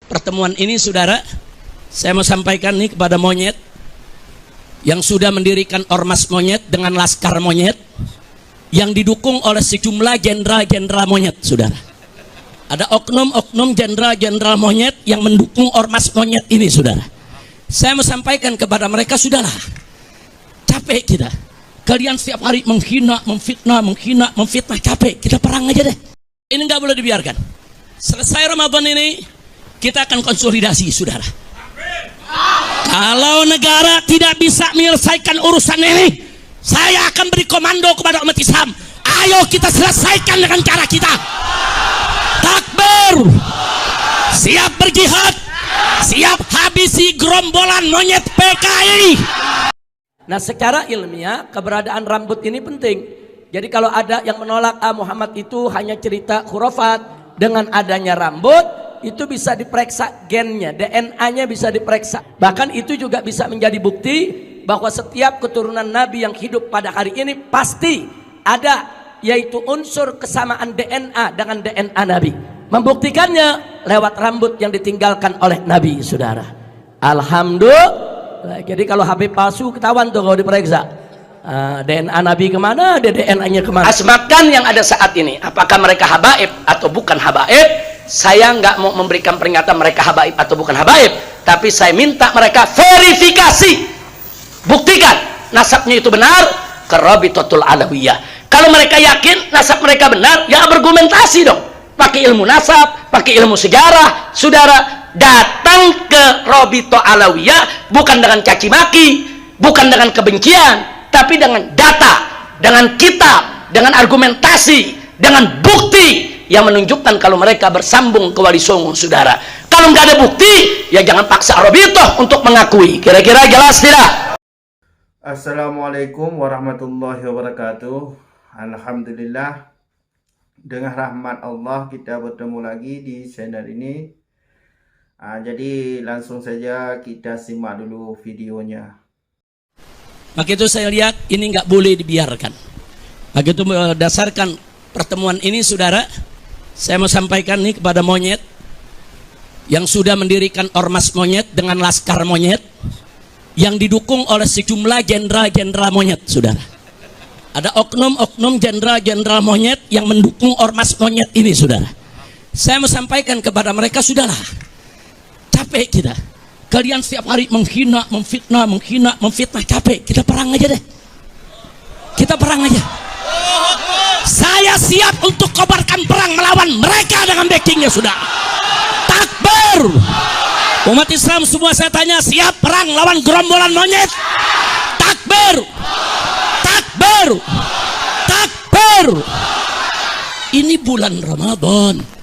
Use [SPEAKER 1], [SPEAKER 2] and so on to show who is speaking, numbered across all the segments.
[SPEAKER 1] pertemuan ini, saudara, saya mau sampaikan nih kepada monyet yang sudah mendirikan ormas monyet dengan laskar monyet yang didukung oleh sejumlah jenderal-jenderal monyet, saudara. Ada oknum-oknum jenderal-jenderal monyet yang mendukung ormas monyet ini, saudara. Saya mau sampaikan kepada mereka, sudahlah, capek kita. Kalian setiap hari menghina, memfitnah, capek. Kita perang aja deh. Ini nggak boleh dibiarkan. Selesai Ramadan ini, kita akan konsolidasi, saudara. Kalau negara tidak bisa menyelesaikan urusan ini, saya akan beri komando kepada umat Islam. Ayo kita selesaikan dengan cara kita. Takbir, siap berjihad, siap habisi gerombolan monyet PKI. Nah, secara ilmiah keberadaan rambut ini penting. Jadi kalau ada yang menolak Muhammad itu hanya cerita khurafat, dengan adanya rambut itu bisa diperiksa gennya, DNA-nya bisa diperiksa. Bahkan itu juga bisa menjadi bukti bahwa setiap keturunan Nabi yang hidup pada hari ini pasti ada, yaitu unsur kesamaan DNA dengan DNA Nabi. Membuktikannya lewat rambut yang ditinggalkan oleh Nabi, saudara. Alhamdulillah. Jadi kalau Habib palsu ketahuan tuh kalau diperiksa. DNA Nabi kemana, DNA-nya kemana. Asmakan yang ada saat ini, apakah mereka habaib atau bukan habaib? Saya nggak mau memberikan peringatan mereka habaib atau bukan habaib, tapi saya minta mereka verifikasi, buktikan nasabnya itu benar ke Rabitatul Alawiyah. Kalau mereka yakin nasab mereka benar, ya argumentasi dong, pakai ilmu nasab, pakai ilmu sejarah. Saudara datang ke Rabitatul Alawiyah bukan dengan caci maki, bukan dengan kebencian, tapi dengan data, dengan kitab, dengan argumentasi, dengan bukti yang menunjukkan kalau mereka bersambung ke Wali Songo, saudara. Kalau nggak ada bukti, ya jangan paksa Rabitoh untuk mengakui. Kira-kira jelas tidak?
[SPEAKER 2] Assalamualaikum warahmatullahi wabarakatuh. Alhamdulillah, dengan rahmat Allah kita bertemu lagi di channel ini. Jadi langsung saja kita simak dulu videonya.
[SPEAKER 1] Maka itu saya lihat ini nggak boleh dibiarkan. Maka itu berdasarkan pertemuan ini, saudara, saya mau sampaikan nih kepada monyet yang sudah mendirikan ormas monyet dengan laskar monyet yang didukung oleh sejumlah jenderal-jenderal monyet, saudara. Ada oknum-oknum jenderal-jenderal monyet yang mendukung ormas monyet ini, saudara. Saya mau sampaikan kepada mereka, sudahlah, capek kita. Kalian setiap hari menghina, memfitnah, capek. Kita perang aja deh. Kita perang aja. Saya siap untuk kobarkan perang melawan mereka dengan backingnya, sudah. Takbir. Umat Islam semua saya tanya, siap perang lawan gerombolan monyet? Takbir. Takbir. Takbir. Ini bulan Ramadan.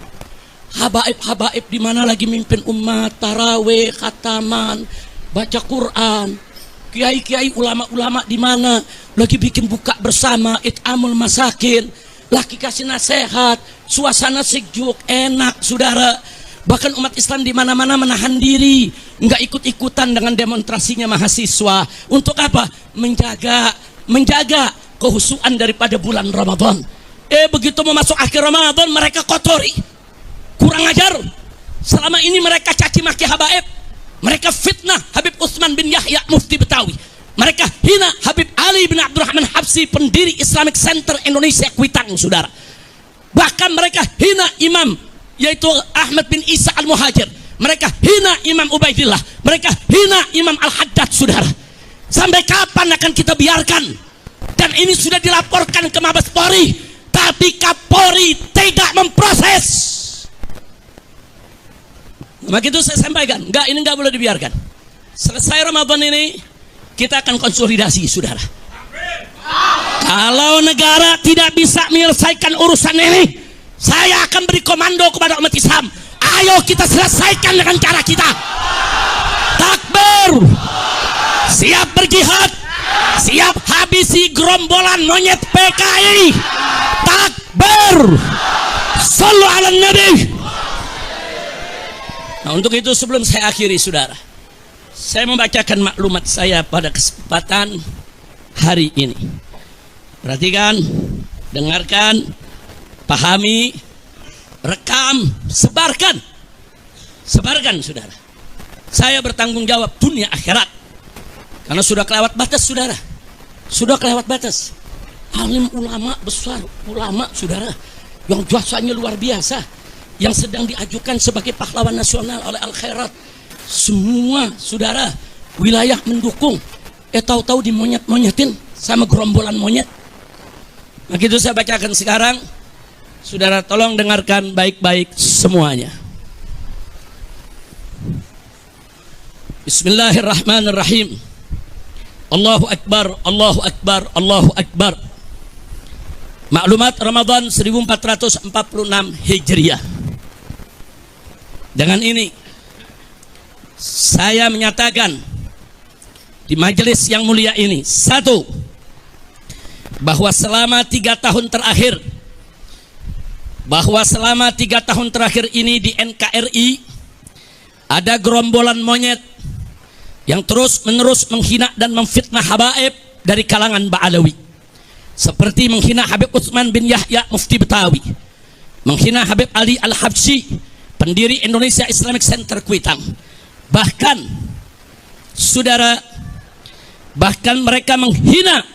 [SPEAKER 1] Habaib-habaib di mana lagi mimpin umat, tarawih, khataman, baca Quran. Kiai-kiai, ulama-ulama di mana lagi bikin buka bersama, it'amul masakin, lagi kasih nasihat, suasana sejuk, enak, saudara. Bahkan umat Islam di mana-mana menahan diri, nggak ikut-ikutan dengan demonstrasinya mahasiswa. Untuk apa? Menjaga kehusuan daripada bulan Ramadan. Begitu mau masuk akhir Ramadan, mereka kotori. Kurang ajar. Selama ini mereka caci maki habaib, mereka fitnah Habib Utsman bin Yahya Mufti Betawi, mereka hina Habib Ali bin Abdurrahman Habsi, pendiri Islamic Center Indonesia Kuitang, saudara. Bahkan mereka hina imam, yaitu Ahmad bin Isa Al-Muhajir, mereka hina Imam Ubaidillah, mereka hina Imam Al-Haddad, saudara. Sampai kapan akan kita biarkan? Dan ini sudah dilaporkan ke Mabes Polri, tapi Kapolri tidak memproses. Maka itu saya sampaikan, ini nggak boleh dibiarkan. Selesai Ramadan ini, kita akan konsolidasi, saudara. Kalau negara tidak bisa menyelesaikan urusan ini, saya akan beri komando kepada umat Islam. Ayo kita selesaikan dengan cara kita. Takbir, siap berjihad, siap habisi gerombolan monyet PKI. Takbir, sallu ala nabi. Nah, untuk itu sebelum saya akhiri, saudara, saya membacakan maklumat saya pada kesempatan hari ini. Perhatikan, dengarkan, pahami, rekam, sebarkan. sebarkan saudara. Saya bertanggung jawab dunia akhirat, karena sudah kelewat batas saudara, sudah kelewat batas. Alim ulama besar, ulama saudara, yang jasanya luar biasa, yang sedang diajukan sebagai pahlawan nasional oleh Al Khairat, semua saudara wilayah mendukung. Tahu-tahu dimonyet-monyetin sama gerombolan monyet. Begitu saya bacakan sekarang, saudara tolong dengarkan baik-baik semuanya. Bismillahirrahmanirrahim. Allahu Akbar, Allahu Akbar, Allahu Akbar. Maklumat Ramadan 1446 Hijriah. Dengan ini saya menyatakan di majelis yang mulia ini, satu, bahwa selama 3 tahun terakhir ini di NKRI ada gerombolan monyet yang terus-menerus menghina dan memfitnah habaib dari kalangan Ba'alawi, seperti menghina Habib Utsman bin Yahya Mufti Betawi, menghina Habib Ali Al-Habsyi, pendiri Indonesia Islamic Center Kuitang. Bahkan saudara, bahkan mereka menghina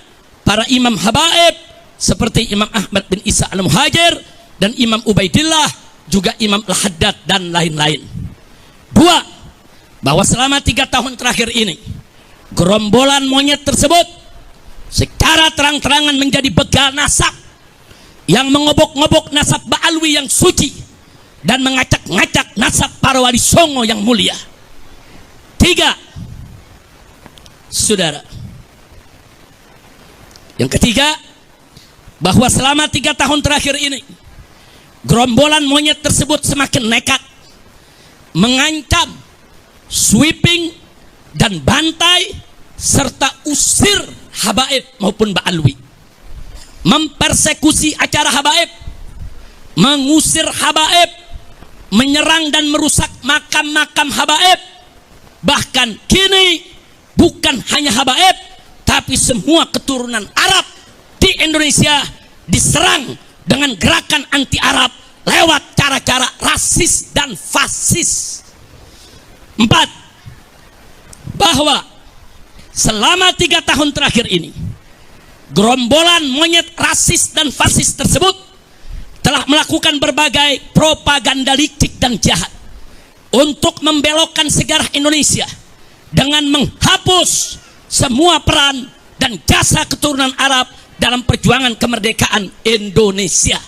[SPEAKER 1] para imam habaib seperti Imam Ahmad bin Isa Al-Muhajir dan Imam Ubaidillah, juga Imam Al-Haddad dan lain-lain. Dua, bahwa selama 3 tahun terakhir ini gerombolan monyet tersebut secara terang-terangan menjadi begal nasab yang mengobok-ngobok nasab Ba'alwi yang suci dan mengacak-ngacak nasab para wali songo yang mulia. Tiga, saudara, yang ketiga, bahwa selama 3 tahun terakhir ini gerombolan monyet tersebut semakin nekat mengancam, sweeping dan bantai serta usir habaib maupun Ba'alwi, mempersekusi acara habaib, mengusir habaib, menyerang dan merusak makam-makam habaib. Bahkan kini bukan hanya habaib, tapi semua keturunan Arab di Indonesia diserang dengan gerakan anti Arab lewat cara-cara rasis dan fasis. 4, bahwa selama 3 tahun terakhir ini gerombolan monyet rasis dan fasis tersebut telah melakukan berbagai propaganda licik dan jahat untuk membelokkan sejarah Indonesia dengan menghapus semua peran dan jasa keturunan Arab dalam perjuangan kemerdekaan Indonesia.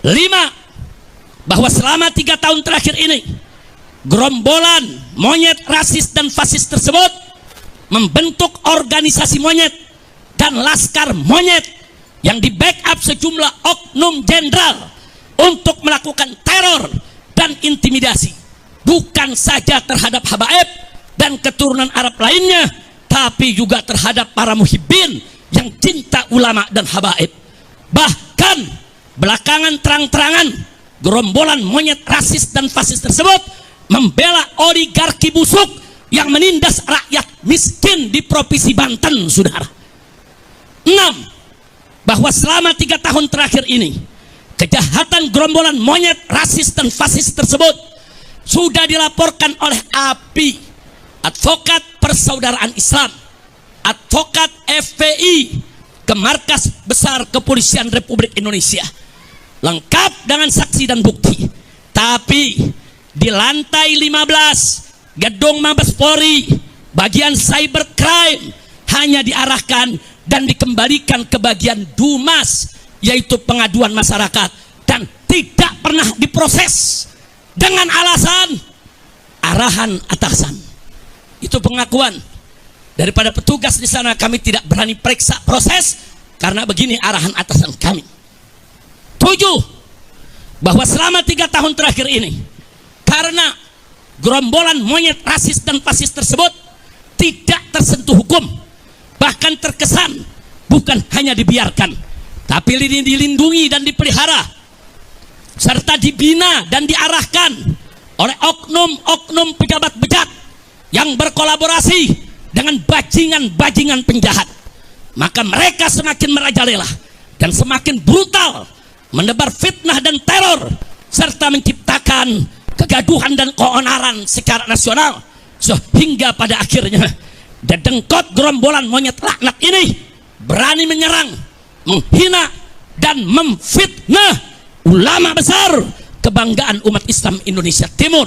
[SPEAKER 1] 5, bahwa selama 3 tahun terakhir ini gerombolan monyet rasis dan fasis tersebut membentuk organisasi monyet dan laskar monyet yang di backup sejumlah oknum jenderal untuk melakukan teror dan intimidasi, bukan saja terhadap habaib dan keturunan Arab lainnya, tapi juga terhadap para muhibbin yang cinta ulama dan habaib. Bahkan belakangan terang-terangan gerombolan monyet rasis dan fasis tersebut membela oligarki busuk yang menindas rakyat miskin di Provinsi Banten, saudara. 6, bahwa selama 3 tahun terakhir ini kejahatan gerombolan monyet rasis dan fasis tersebut sudah dilaporkan oleh API, Advokat Persaudaraan Islam, advokat FPI, ke Markas Besar Kepolisian Republik Indonesia, lengkap dengan saksi dan bukti. Tapi di lantai 15 gedung Mabes Polri bagian cybercrime hanya diarahkan dan dikembalikan ke bagian Dumas, yaitu pengaduan masyarakat, dan tidak pernah diproses dengan alasan arahan atasan. Itu pengakuan daripada petugas di sana. Kami tidak berani periksa proses karena begini arahan atasan kami. 7, bahwa selama 3 tahun terakhir ini karena gerombolan monyet rasis dan fasis tersebut tidak tersentuh hukum, bahkan terkesan bukan hanya dibiarkan, tapi dilindungi dan dipelihara serta dibina dan diarahkan oleh oknum-oknum pejabat bejat yang berkolaborasi dengan bajingan-bajingan penjahat. Maka mereka semakin merajalela dan semakin brutal menebar fitnah dan teror serta menciptakan kegaduhan dan keonaran secara nasional, sehingga pada akhirnya dedengkot gerombolan monyet laknat ini berani menyerang, menghina, dan memfitnah ulama besar kebanggaan umat Islam Indonesia Timur,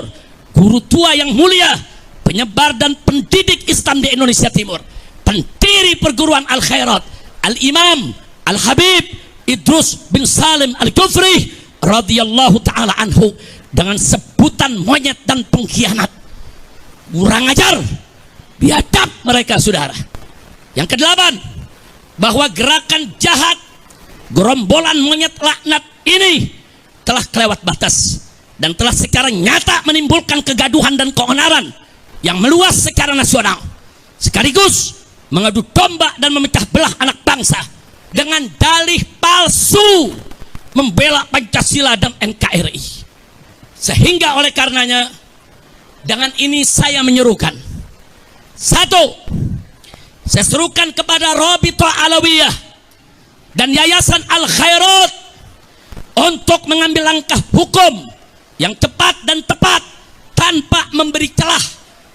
[SPEAKER 1] guru tua yang mulia, penyebar dan pendidik Islam di Indonesia Timur, pendiri perguruan Al-Khairat, Al-Imam Al-Habib Idrus bin Salim Al-Kufri radhiyallahu ta'ala anhu, dengan sebutan monyet dan pengkhianat. Kurang ajar, biadab mereka, saudara. Yang kedelapan, bahwa gerakan jahat gerombolan monyet laknat ini telah kelewat batas dan telah sekarang nyata menimbulkan kegaduhan dan keonaran yang meluas secara nasional, sekaligus mengadu domba dan memecah belah anak bangsa dengan dalih palsu membela Pancasila dan NKRI. Sehingga oleh karenanya, dengan ini saya menyerukan, satu, saya serukan kepada Rabithah Alawiyah dan Yayasan Al-Khairat untuk mengambil langkah hukum yang cepat dan tepat tanpa memberi celah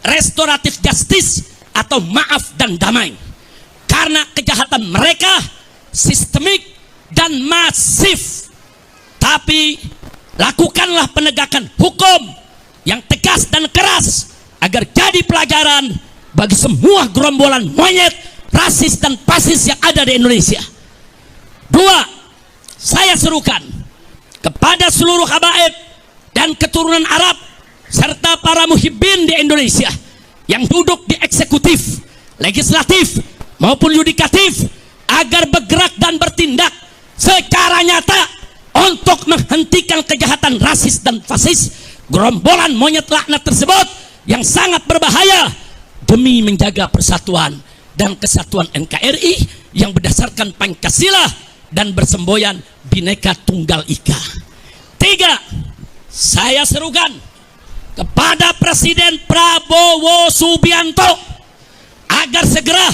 [SPEAKER 1] restoratif justice atau maaf dan damai, karena kejahatan mereka sistemik dan masif. Tapi lakukanlah penegakan hukum yang tegas dan keras agar jadi pelajaran bagi semua gerombolan monyet, rasis dan fasis yang ada di Indonesia. Dua, saya serukan kepada seluruh habaib dan keturunan Arab serta para muhibbin di Indonesia yang duduk di eksekutif, legislatif maupun yudikatif agar bergerak dan bertindak secara nyata untuk menghentikan kejahatan rasis dan fasis gerombolan monyet laknat tersebut yang sangat berbahaya demi menjaga persatuan dan kesatuan NKRI yang berdasarkan Pancasila dan bersemboyan Bhinneka Tunggal Ika. Tiga, saya serukan kepada Presiden Prabowo Subianto agar segera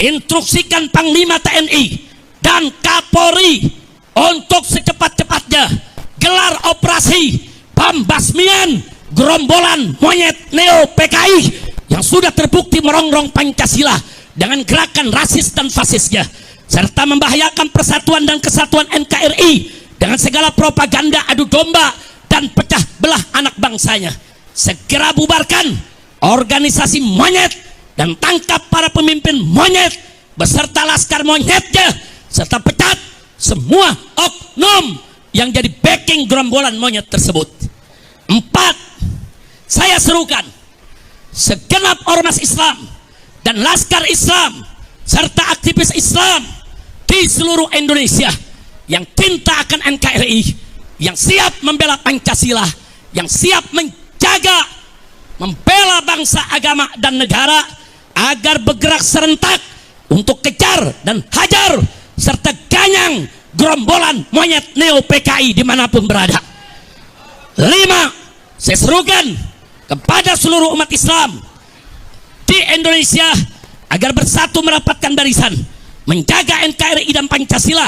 [SPEAKER 1] instruksikan Panglima TNI dan Kapolri untuk secepat-cepatnya gelar operasi pembasmian gerombolan monyet neo PKI yang sudah terbukti merongrong Pancasila dengan gerakan rasis dan fasisnya, serta membahayakan persatuan dan kesatuan NKRI dengan segala propaganda adu domba dan pecah belah anak bangsanya. Segera bubarkan organisasi monyet dan tangkap para pemimpin monyet beserta laskar monyetnya, serta pecat semua oknum yang jadi backing gerombolan monyet tersebut. Empat, saya serukan segenap ormas Islam dan laskar Islam serta aktivis Islam di seluruh Indonesia yang cinta akan NKRI, yang siap membela Pancasila, yang siap menjaga, membela bangsa, agama, dan negara, agar bergerak serentak untuk kejar dan hajar serta ganyang gerombolan monyet neo PKI dimanapun berada. Lima, saya serukan kepada seluruh umat Islam di Indonesia agar bersatu merapatkan barisan, menjaga NKRI dan Pancasila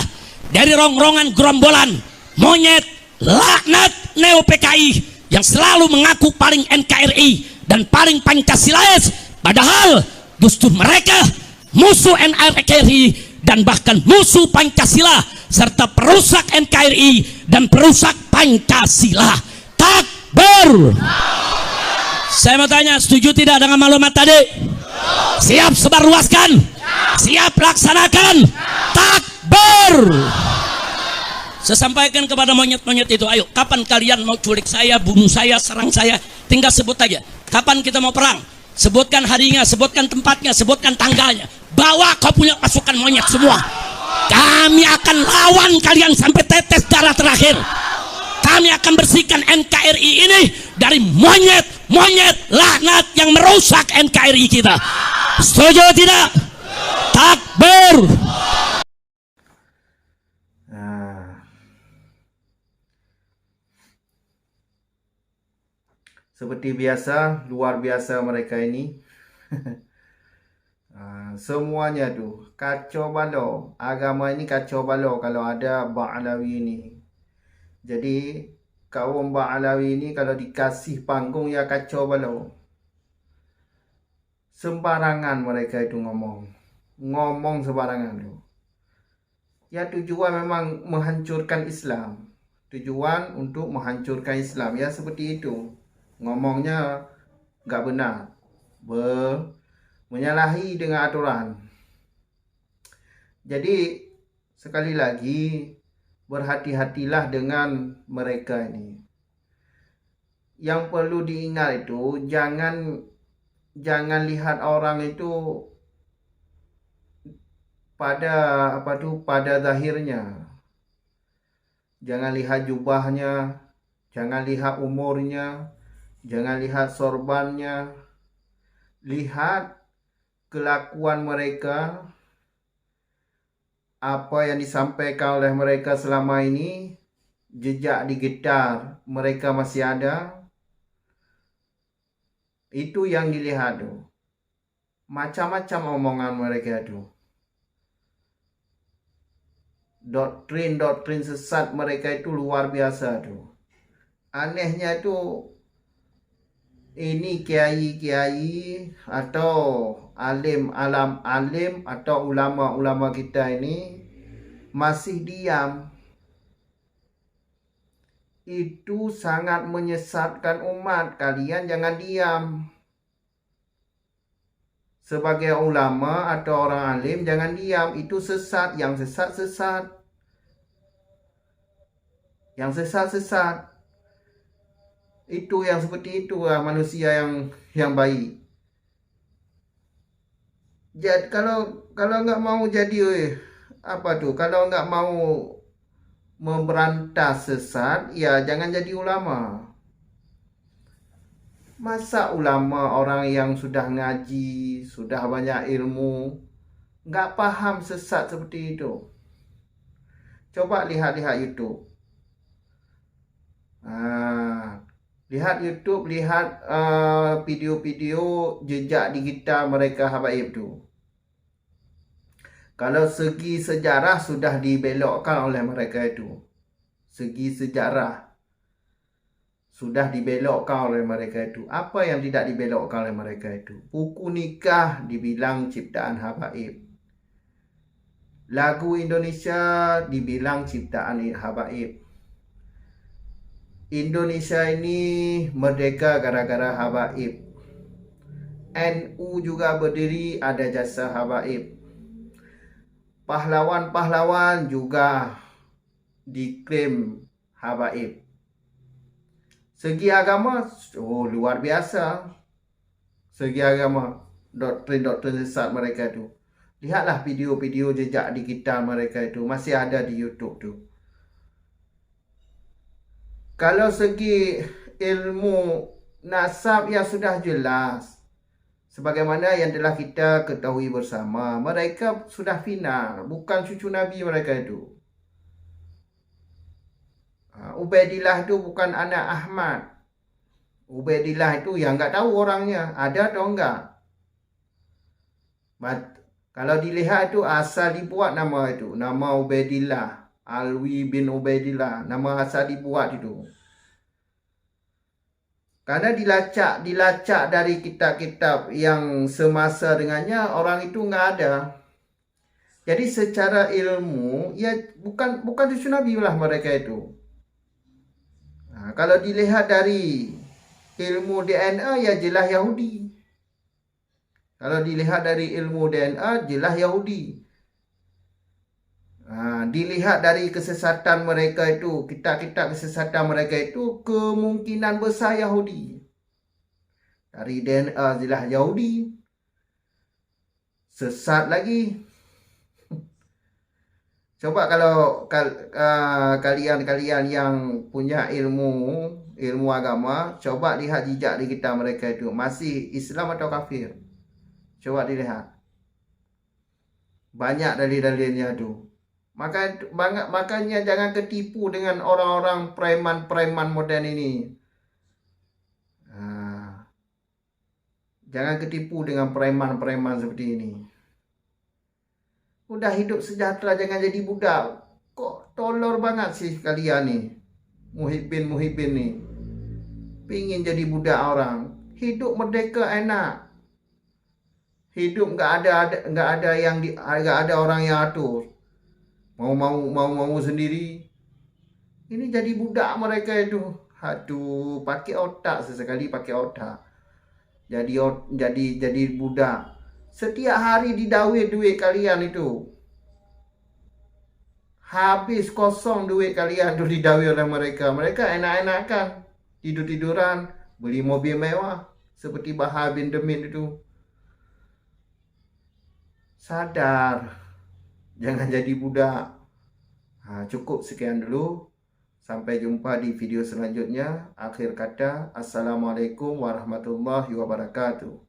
[SPEAKER 1] dari rongrongan gerombolan monyet laknat neo PKI yang selalu mengaku paling NKRI dan paling Pancasilais, padahal justru mereka musuh NKRI dan bahkan musuh Pancasila serta perusak NKRI dan perusak Pancasila. Takbir. Saya mau tanya, setuju tidak dengan maklumat tadi? Siap sebarluaskan? Siap laksanakan? Takbir. Saya sampaikan kepada monyet-monyet itu, ayo, kapan kalian mau culik saya, bunuh saya, serang saya? Tinggal sebut aja. Kapan kita mau perang? Sebutkan harinya, sebutkan tempatnya, sebutkan tanggalnya. Bawa kau punya pasukan monyet semua. Kami akan lawan kalian sampai tetes darah terakhir. Kami akan bersihkan NKRI ini dari monyet-monyet laknat yang merusak NKRI kita. Setuju tidak? Takbir.
[SPEAKER 2] Seperti biasa, luar biasa mereka ini. Semuanya tuh kacau balau. Agama ini kacau balau kalau ada Ba'alawi ini. Jadi kaum Ba'alawi ni kalau dikasih panggung ya kacau balau. Sembarangan mereka itu ngomong sembarangan tu. Ya tujuan memang menghancurkan Islam. Tujuan untuk menghancurkan Islam. Ya seperti itu. Ngomongnya enggak benar. Menyalahi dengan aturan. Jadi sekali lagi berhati-hatilah dengan mereka ini. Yang perlu diingat itu jangan lihat orang itu pada zahirnya. Jangan lihat jubahnya, jangan lihat umurnya, jangan lihat sorbannya. Lihat kelakuan mereka, apa yang disampaikan oleh mereka selama ini, jejak digital mereka masih ada. Itu yang dilihat tu. Macam-macam omongan mereka tu. Doktrin sesat mereka itu luar biasa tu. Anehnya tu, ini kiai-kiai atau alim atau ulama-ulama kita ini masih diam. Itu sangat menyesatkan umat. Kalian jangan diam. Sebagai ulama atau orang alim jangan diam. Itu sesat. Yang sesat. Yang sesat. Itu yang seperti itu manusia yang baik. Jadi kalau enggak mau jadi kalau enggak mau memberantas sesat, ya jangan jadi ulama. Masa ulama orang yang sudah ngaji, sudah banyak ilmu, enggak paham sesat seperti itu? Coba lihat YouTube. Lihat YouTube, lihat video-video jejak digital mereka habaib tu. Kalau segi sejarah sudah dibelokkan oleh mereka itu. Segi sejarah sudah dibelokkan oleh mereka itu. Apa yang tidak dibelokkan oleh mereka itu? Buku nikah dibilang ciptaan habaib. Lagu Indonesia dibilang ciptaan habaib. Indonesia ini merdeka gara-gara habaib. NU juga berdiri ada jasa habaib. Pahlawan-pahlawan juga diklaim habaib. Segi agama, luar biasa. Segi agama, doktrin sesat mereka itu. Lihatlah video-video jejak digital mereka itu. Masih ada di YouTube tu. Kalau segi ilmu nasab ya sudah jelas. Sebagaimana yang telah kita ketahui bersama, mereka sudah final, bukan cucu Nabi mereka itu. Ubaidillah itu bukan anak Ahmad. Ubaidillah itu yang enggak tahu orangnya, ada atau enggak. Kalau dilihat itu asal dibuat nama itu, nama Ubaidillah, Alwi bin Ubaidillah, nama asal dibuat itu. Karena dilacak dari kitab-kitab yang semasa dengannya, orang itu enggak ada. Jadi secara ilmu, ya bukan cucu Nabi lah mereka itu. Kalau dilihat dari ilmu DNA, ya jelas Yahudi. Kalau dilihat dari ilmu DNA, jelas Yahudi. Dilihat dari kesesatan mereka itu, kitab-kitab kesesatan mereka itu, kemungkinan besar Yahudi. Dari DNA jelas Yahudi. Sesat lagi. Coba kalau kalian yang punya ilmu agama, coba lihat jejak di kitab mereka itu. Masih Islam atau kafir? Coba dilihat. Banyak dalil-dalilnya tu. Makanya jangan ketipu dengan orang-orang preman-preman moden ini. Jangan ketipu dengan preman-preman seperti ini. Udah hidup sejahtera, jangan jadi budak. Kok tolol banget sih kalian ni? Muhyiddin ni pingin jadi budak orang. Hidup merdeka enak. Hidup nggak ada orang yang atur. Mau sendiri. Ini jadi budak mereka itu. Aduh, pakai otak sesekali, pakai otak. Jadi budak. Setiap hari didawai duit kalian itu. Habis kosong duit kalian tu didawai oleh mereka. Mereka enak-enakan, tidur-tiduran, beli mobil mewah seperti Bahar bin Demin itu. Sadar, jangan jadi budak. Cukup sekian dulu. Sampai jumpa di video selanjutnya. Akhir kata, Assalamualaikum warahmatullahi wabarakatuh.